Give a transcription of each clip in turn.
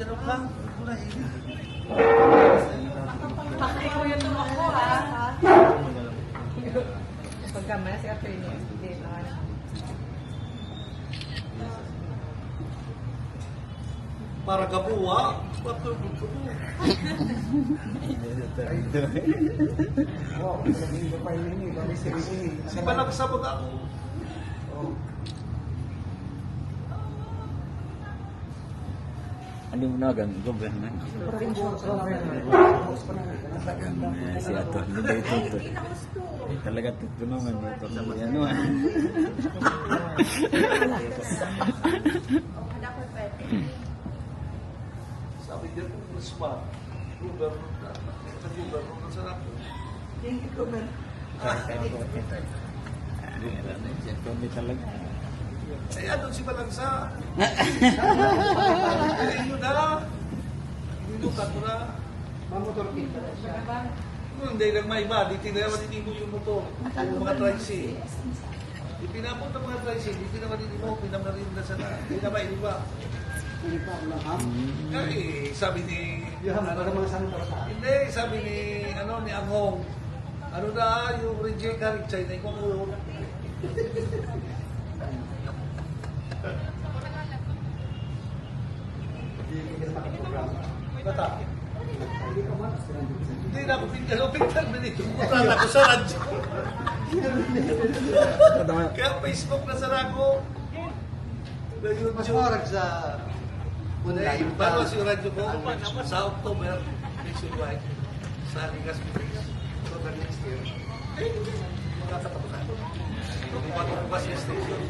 ganun ka. Wala hindi. Bakit ko yun ako, ha? Pagkamala si Atty. Hindi naman. Para kabuwa. Patulog ko mo. Si panagsabag ako. Ano mo na gang gobyerno? Si Ato, hindi ito. Talaga tutulungan ito. Ano ah. Sabi niya kung respa. Gobyerno na. Gobyerno na sa ako. Kami talaga. Eh, ano si Balangsa? Hindi na. Hindi ka ko na. Mamotor kita. Hindi lang may iba. Di naman hindi mo yung motor. Yung mga tricy. Ipinapot ng mga tricy. Hindi naman hindi mo. Pinamarin na sana. Hindi naman iba. Hindi pa lang ha. Eh, sabi ni... Yan, para mga santo sa. Hindi, sabi ni Anghong. Ano na, yung reject ka rin China. Ikaw mo. Hindi ka makaprograma. Bata. Hindi ka man. Hindi na ako pinagkalupit na nito. Putan ako sa radyo. Kaya Facebook na sana ako. Na Mas YouTube. marag sa Dahil bago si radyo ko sa October nationwide sa Ligas Pilipinas. So, the next year, makakatapos na. Kung matapos yung station.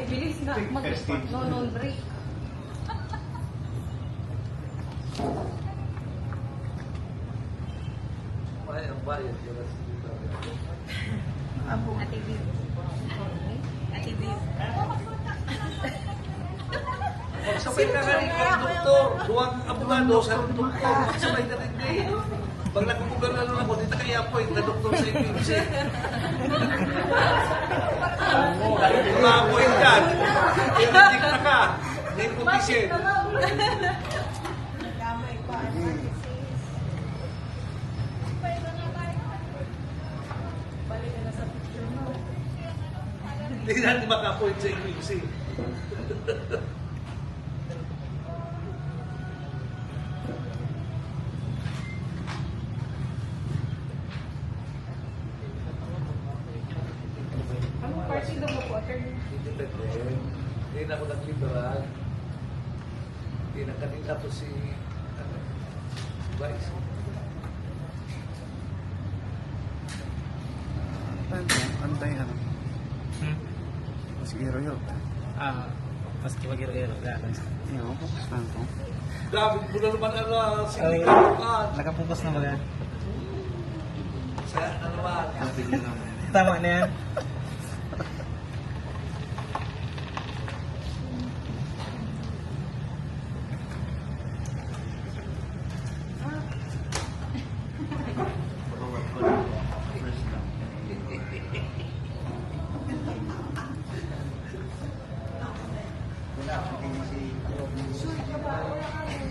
Bilis na. Mag-non break. May ang bayad yun. Ate Viv. Ate Viv. Magsabay na rin kang doktor. Duwang abogado sa doktor. Magsabay na rin din. Pag nakukugan na lang ako, dito kaya po yung doktor sa IPMC. Dahil wala ako yung dyan. Energetic na ka. Nepotism. Hindi natin maka-appoint sa IPMC. Anong party daw mo po, Atty.? Independent. Hindi na ako nag-liberal. Hindi na kanina po si Vice. Antay ano? Mas giro yun. Mas kibagiro-giro. Iyo, santo. David mo na naman ala, si Ay. Nicaraguan. Nakapokus na ba yan? Saya na naman. Tama na yan.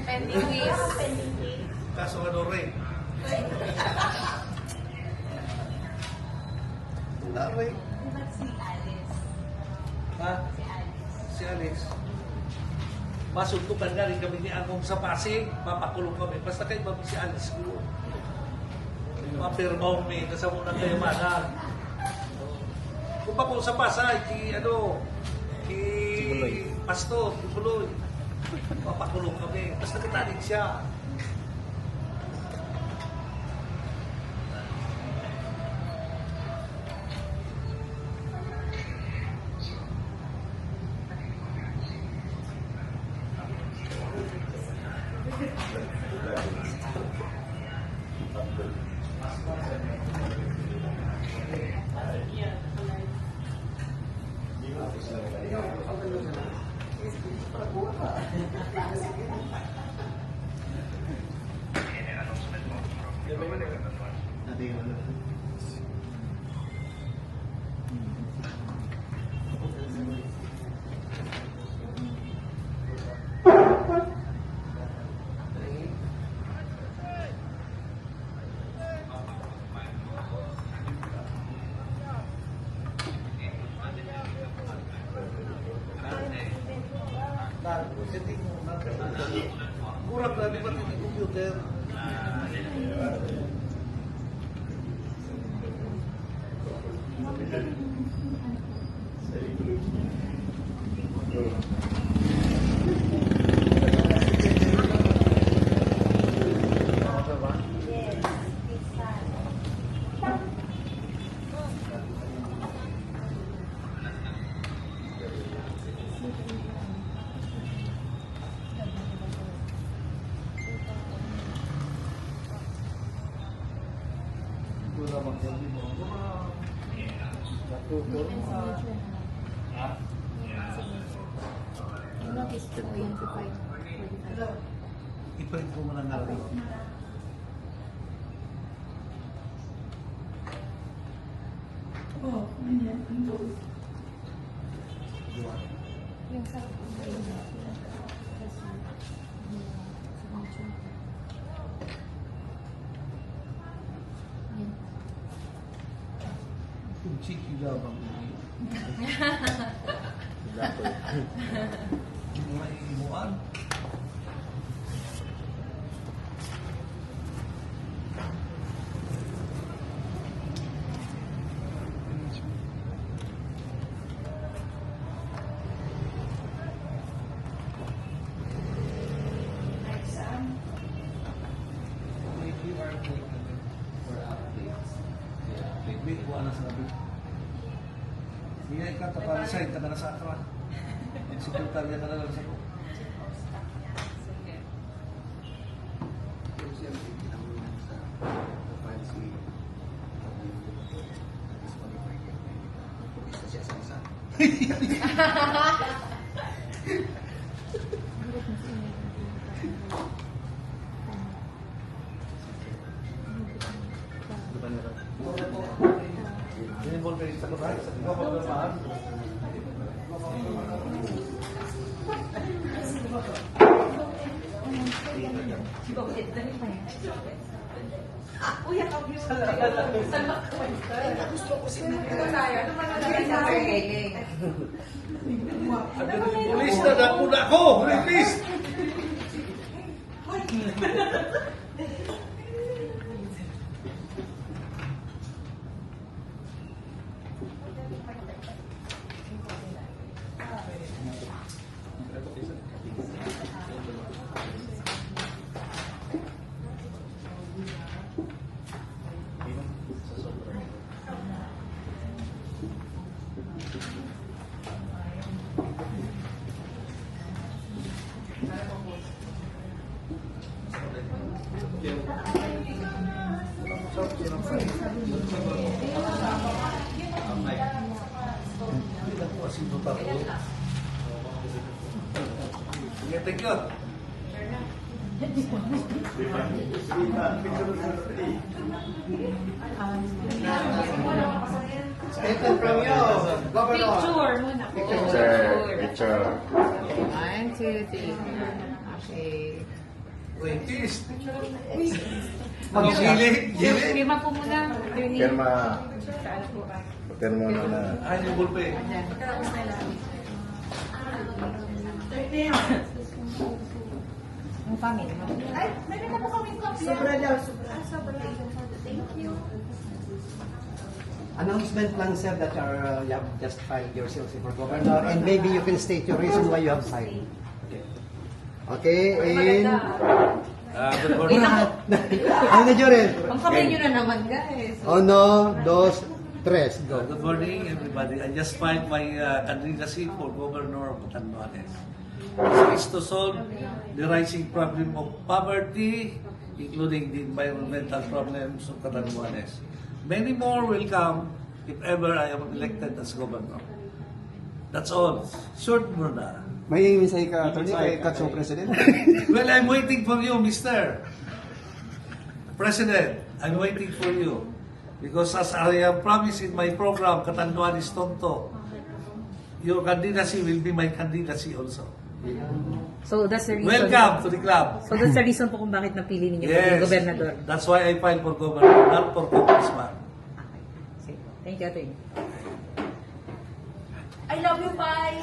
Pending quiz. Kaso ano rin. Aray. Si Alice. Ha? Si Alex. Masuntukan na rin kami ni Angong sa Pasig. Mapakulong kami. Basta kayo mami si Alice ko. Mapirmaw may kasamunan kayo mana. Kung pa po sa Pasay, ki Pastor, Buloy. Mapakulong kami. Basta kataling siya. Hindi mo na. Kurang na, di ba hindi computer? Notice ko po yung 45. Ipalit ko muna na rin. Yung sa Kung chiki labang ini. Hindi mo maiimuan. Wait, wala na sabi. Hindi ka tapalisayin ka na nasa akra. Sekretarya ka na lang sa ko. Ini mau dari satu hari, satu bermahan. Pulis na napuna ko! Pulis! Thank you. Statement from you, Governor. picture muna po. Picture. 1, 2, 3. Okay. Wait, please. Mag-gilig. Gilig. Firma po muna. Attorney. Pirma. Sa ano po? Pirma na. Ay, yung bulpe. Ayan. Ang family. Ay, meron na po kaming copy. Sobra daw. Sobra. Thank you. Announcement lang, sir, that you have just filed yourself for governor, and maybe you can state your reason why you have filed. Okay, and... Good morning. Ano nyo rin? Ang kamay nyo na naman, guys. Uno, dos, tres, go. Good morning, everybody. I just filed my candidacy for Governor of Catanduanes. This is to solve the rising problem of poverty, including the environmental problems of Catanduanes. Many more will come if ever I am elected as governor. That's all. Short muna. May mensahe ka, Atty. kay Katsong President? Well, I'm waiting for you, Mr. President. I'm waiting for you. Because as I have promised in my program, Catanduanes Tonto, your candidacy will be my candidacy also. So that's the reason. Welcome to the club. So that's the reason po kung bakit napili ninyo maging gobernador. That's why I filed for governor, not for congressman. Okay. Thank you, Atty. I love you, bye.